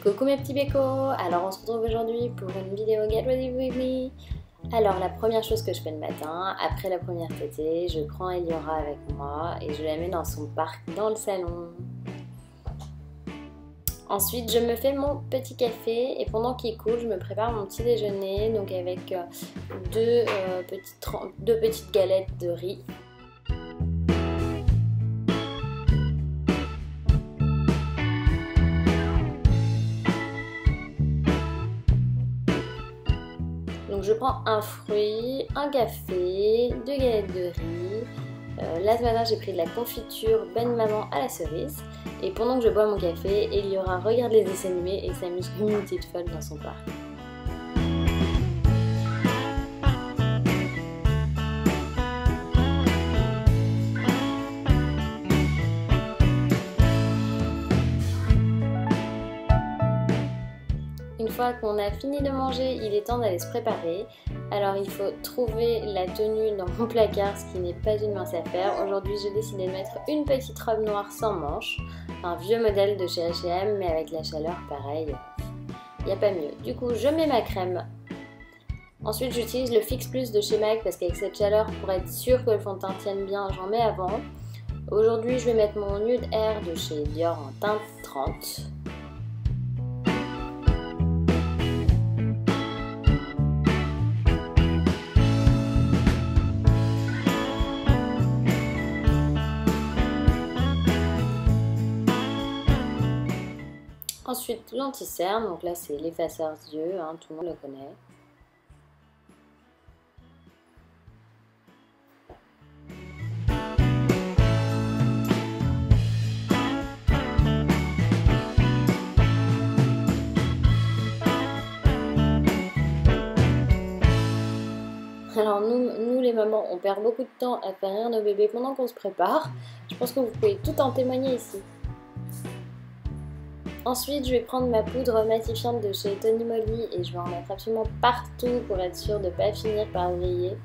Coucou mes petits bécos. Alors on se retrouve aujourd'hui pour une vidéo Get Ready With Me. Alors la première chose que je fais le matin, après la première tétée, je prends Eliora avec moi et je la mets dans son parc dans le salon. Ensuite je me fais mon petit café et pendant qu'il coule je me prépare mon petit déjeuner, donc avec deux petites galettes de riz. Donc je prends un fruit, un café, 2 galettes de riz. Là ce matin j'ai pris de la confiture bonne maman à la cerise. Et pendant que je bois mon café, Eliora regarde les dessins animés et s'amuse comme une petite folle dans son parc. Une fois qu'on a fini de manger, il est temps d'aller se préparer. Alors il faut trouver la tenue dans mon placard, ce qui n'est pas une mince affaire. Aujourd'hui j'ai décidé de mettre une petite robe noire sans manches, un vieux modèle de chez H&M, mais avec la chaleur pareil, il n'y a pas mieux. Du coup je mets ma crème. Ensuite j'utilise le Fix Plus de chez MAC parce qu'avec cette chaleur, pour être sûr que le fond de teint tienne bien, j'en mets avant. Aujourd'hui je vais mettre mon Nude Air de chez Dior en teinte 30. Ensuite l'anti-cerne, donc là c'est l'effaceur d'yeux, hein, tout le monde le connaît. Alors nous les mamans, on perd beaucoup de temps à faire rire nos bébés pendant qu'on se prépare. Je pense que vous pouvez tout en témoigner ici. Ensuite, je vais prendre ma poudre matifiante de chez Tony Moly et je vais en mettre absolument partout pour être sûre de ne pas finir par griller.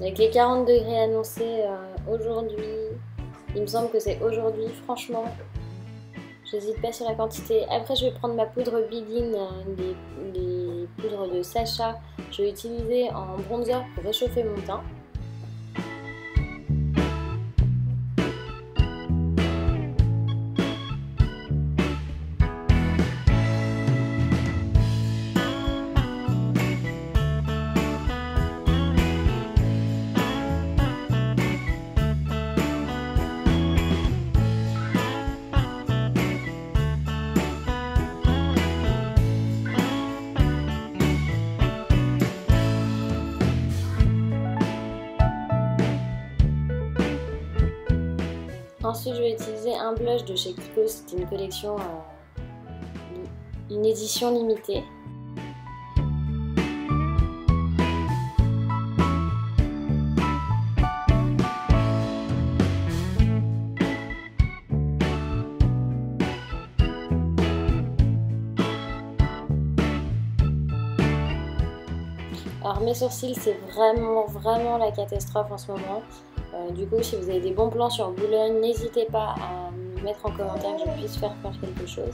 Avec les 40 degrés annoncés aujourd'hui, il me semble que c'est aujourd'hui, franchement, j'hésite pas sur la quantité. Après, je vais prendre ma poudre Begin, des poudres de Sacha. Je vais l'utiliser en bronzer pour réchauffer mon teint. Ensuite, je vais utiliser un blush de chez Kiko, c'était une collection, une édition limitée. Alors mes sourcils, c'est vraiment la catastrophe en ce moment. Du coup, si vous avez des bons plans sur Boulogne, n'hésitez pas à me mettre en commentaire que je puisse faire quelque chose.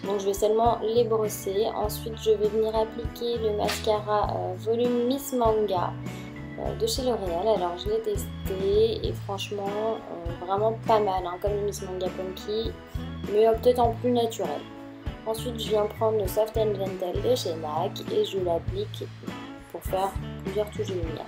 Donc je vais seulement les brosser. Ensuite, je vais venir appliquer le mascara volume Miss Manga de chez L'Oréal. Alors je l'ai testé et franchement, vraiment pas mal, hein, comme le Miss Manga Punky, mais peut-être en plus naturel. Ensuite, je viens prendre le Soft & Gentle de chez MAC et je l'applique pour faire plusieurs touches de lumière.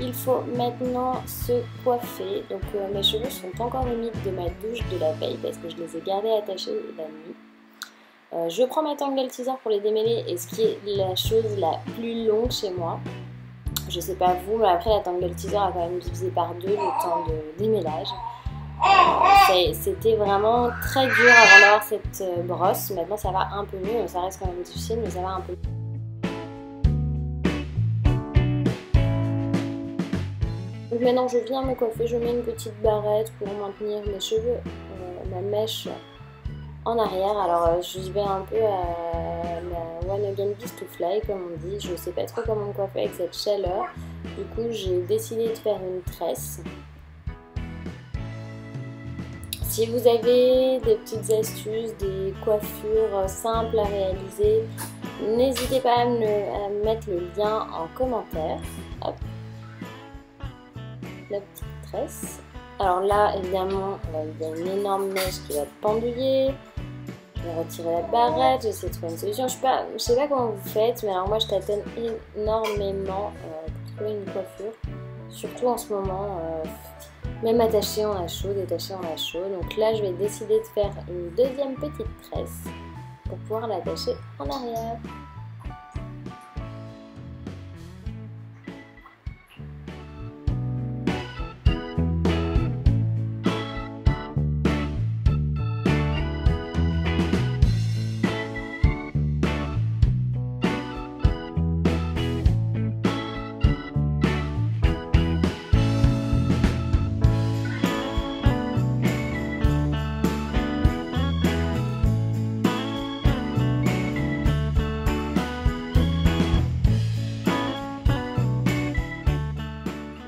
Il faut maintenant se coiffer, donc mes cheveux sont encore humides de ma douche de la veille parce que je les ai gardés attachés la nuit. Je prends ma Tangle Teezer pour les démêler et ce qui est la chose la plus longue chez moi. Je sais pas vous, mais après la Tangle Teezer a quand même divisé par 2 le temps de démêlage. C'était vraiment très dur avant d'avoir cette brosse. Maintenant ça va un peu mieux, ça reste quand même difficile mais ça va un peu mieux. Donc maintenant je viens me coiffer, je mets une petite barrette pour maintenir mes cheveux, ma mèche en arrière. Alors je vais un peu à la One Again Beast to Fly comme on dit, je sais pas trop comment me coiffer avec cette chaleur. Du coup j'ai décidé de faire une tresse. Si vous avez des petites astuces, des coiffures simples à réaliser, n'hésitez pas à me mettre le lien en commentaire. Hop. La petite tresse. Alors là, évidemment, il y a une énorme mèche qui va pendouiller. Je vais retirer la barrette, j'essaie de trouver une solution. Je sais pas comment vous faites, mais alors moi je tâtonne énormément pour trouver une coiffure. Surtout en ce moment, même attaché on a chaud, détaché on a chaud. Donc là je vais décider de faire une deuxième petite tresse pour pouvoir l'attacher en arrière.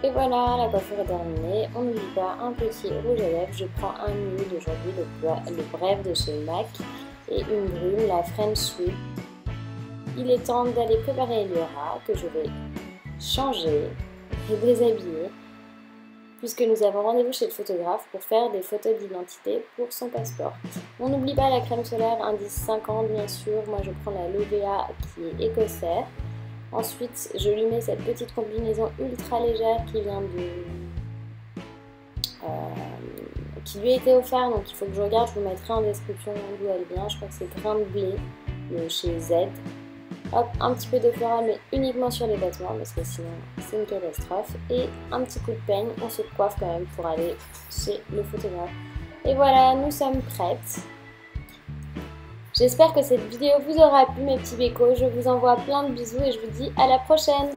Et voilà, la coiffure est terminée. On n'oublie pas un petit rouge à lèvres. Je prends un nude aujourd'hui, le Bref de chez MAC, et une brume, la French Sweep. Il est temps d'aller préparer Eliora, que je vais changer et déshabiller, puisque nous avons rendez-vous chez le photographe pour faire des photos d'identité pour son passeport. On n'oublie pas la crème solaire indice 50 bien sûr. Moi je prends la Lovea qui est écossaire. Ensuite, je lui mets cette petite combinaison ultra légère qui vient qui lui a été offerte, donc il faut que je regarde, je vous mettrai en description d'où elle vient. Je crois que c'est Grain de Blé de chez Z. Hop, un petit peu de floral, mais uniquement sur les vêtements parce que sinon c'est une catastrophe. Et un petit coup de peigne, on se coiffe quand même pour aller chez le photographe. Et voilà, nous sommes prêtes. J'espère que cette vidéo vous aura plu mes petits bécos, je vous envoie plein de bisous et je vous dis à la prochaine.